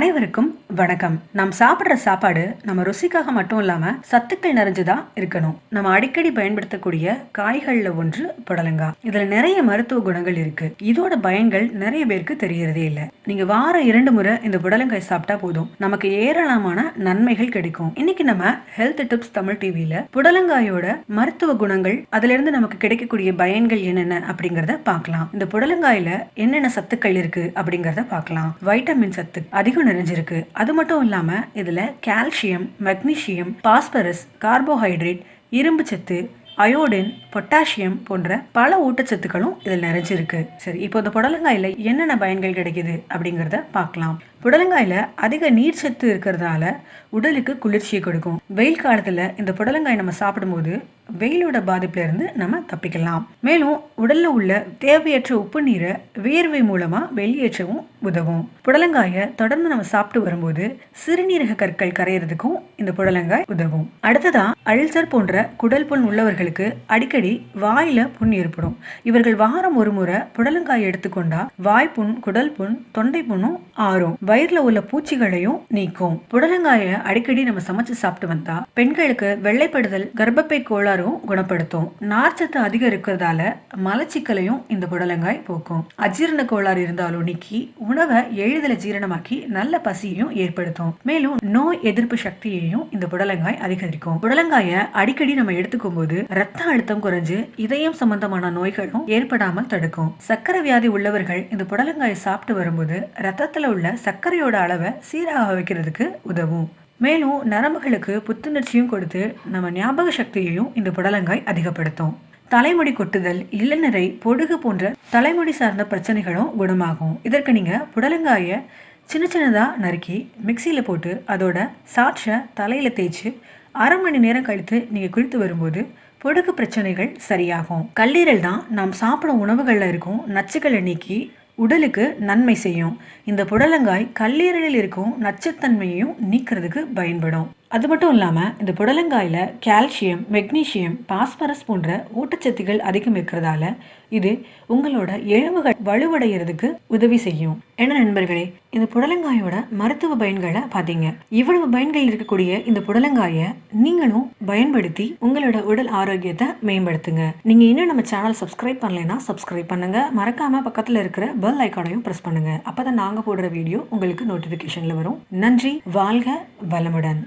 அனைவருக்கும் வணக்கம். நாம் சாப்பிட்ற சாப்பாடு நம்ம ருசிக்காக மட்டும் இல்லாம சத்துக்கள் நிறைஞ்சதா இருக்கணும். நம்ம அடிக்கடி பயன்படுத்தக்கூடிய காய்கள்ல ஒன்று புடலங்காய். இதுல நிறைய மருத்துவ குணங்கள் இருக்கு. இதோட பயன்கள் நிறைய பேருக்கு தெரியறதே இல்ல. நீங்க வாரம் 2 முறை இந்த புடலங்காய் சாப்பிட்டா போதும், நமக்கு ஏராளமான நன்மைகள் கிடைக்கும். இன்னைக்கு நம்ம ஹெல்த் டிப்ஸ் தமிழ் டிவில புடலங்காயோட மருத்துவ குணங்கள், அதுல இருந்து நமக்கு கிடைக்கக்கூடிய பயன்கள் என்னென்ன அப்படிங்கறத பார்க்கலாம். இந்த புடலங்காயில என்னென்ன சத்துக்கள் இருக்கு அப்படிங்கறத பார்க்கலாம். வைட்டமின் சத்து அதிகம் நிறைஞ்சிருக்கு. அது மட்டும் இல்லாம இதுல கால்சியம், மெக்னீசியம், பாஸ்பரஸ், கார்போஹைட்ரேட், இரும்பு சத்து, அயோடின், பொட்டாசியம் போன்ற பல ஊட்டச்சத்துக்களும் இதில் நிறைஞ்சிருக்கு. சரி, இப்போ இந்த புடலங்காயில என்னென்ன பயன்கள் கிடைக்குது அப்படிங்கிறத பார்க்கலாம். புடலங்காயில அதிக நீர் சத்து இருக்கிறதால உடலுக்கு குளிர்ச்சியை கொடுக்கும். வெயில் காலத்துல இந்த புடலங்காய் நம்ம சாப்பிடும்போது வெயிலோட பாதிப்புல இருந்து நம்ம தப்பிக்கலாம். மேலும் உடல்ல உள்ள தேவையற்ற உப்பு நீரை வியர்வை மூலமா வெளியேற்றவும் உதவும். புடலங்காயை தொடர்ந்து நம்ம சாப்பிட்டு வரும்போது சிறுநீரக கற்கள் கரையிறதுக்கும் இந்த புடலங்காய் உதவும். அடுத்ததா அல்சர் போன்ற குடல் புண் உள்ளவர்களுக்கு அடிக்கடி வாயில புண் ஏற்படும். இவர்கள் வாரம் ஒரு முறை புடலங்காய் எடுத்துக்கொண்டா வாய்ப்புண், குடல் புண், தொண்டை புண்ணும் ஆறும். வயிறுல உள்ள பூச்சிகளையும் நீக்கும். புடலங்காயை அடிக்கடி நம்ம சமைச்சு சாப்பிட்டு வந்தா பெண்களுக்கு வெள்ளைப்படுதல், கர்ப்பப்பை கோளாறும் குணப்படுத்தும். நார்ச்சத்து அதிகம் இருக்கிறதால மலச்சிக்கலையும் இந்த புடலங்காய் போக்கும். அஜீரண கோளாறு இருந்தாலும் நீக்கி உணவை எளிதில் ஜீரணமாக்கி நல்ல பசியையும் ஏற்படுத்தும். மேலும் நோய் எதிர்ப்பு சக்தியையும் இந்த புடலங்காய் அதிகரிக்கும். புடலங்காயை அடிக்கடி நம்ம எடுத்துக்கும் போது ரத்த அழுத்தம் குறைஞ்சு இதயம் சம்பந்தமான நோய்களும் ஏற்படாமல் தடுக்கும். சர்க்கரை வியாதி உள்ளவர்கள் இந்த புடலங்காயை சாப்பிட்டு வரும்போது ரத்தத்துல உள்ள சர்க்கரையோட அளவை சீராக வைக்கிறதுக்கு உதவும். மேலும் நரம்புகளுக்கு புத்துணர்ச்சியும் கொடுத்து நம்ம ஞாபக சக்தியையும் இந்த புடலங்காய் அதிகப்படுத்தும். தலைமுடி கொட்டுதல், இளநரை, பொடுகு போன்ற தலைமுடி சார்ந்த பிரச்சனைகளும் குணமாகும். இதற்கு நீங்க புடலங்காயை சின்ன சின்னதா நறுக்கி மிக்சியில போட்டு அதோட சாற்றை தலையில தேய்ச்சி 1/2 மணி நேரம் கழித்து நீங்க குளித்து வரும்போது பொடுகு பிரச்சனைகள் சரியாகும். கல்லீரல் தான் நாம் சாப்பிடும் உணவுகள்ல இருக்கும் நச்சுக்களை நீக்கி உடலுக்கு நன்மை செய்யும். இந்த புடலங்காய் கல்லீரலில் இருக்கும் நச்சுத்தன்மையையும் நீக்கிறதுக்கு பயன்படும். அது மட்டும் இல்லாம இந்த புடலங்காயில கால்சியம், மெக்னீசியம், பாஸ்பரஸ் போன்ற ஊட்டச்சத்துகள் அதிகம் இருக்கிறதால இது உங்களோட எலும்புகள் வலுவடைகிறதுக்கு உதவி செய்யும். என்ன நண்பர்களே, இந்த புடலங்காயோட மருத்துவ பயன்களை பாத்தீங்க. இவ்வளவு பயன்கள் இருக்கக்கூடிய இந்த புடலங்காயை நீங்களும் பயன்படுத்தி உங்களோட உடல் ஆரோக்கியத்தை மேம்படுத்துங்க. நீங்க இன்னும் நம்ம சேனல் சப்ஸ்கிரைப் பண்ணலைன்னா சப்ஸ்கிரைப் பண்ணுங்க. மறக்காம பக்கத்துல இருக்கிற பெல் ஐக்கானையும் பிரஸ் பண்ணுங்க. அப்பதான் நாங்க போடுற வீடியோ உங்களுக்கு நோட்டிபிகேஷன்ல வரும். நன்றி. வாழ்க வளமுடன்.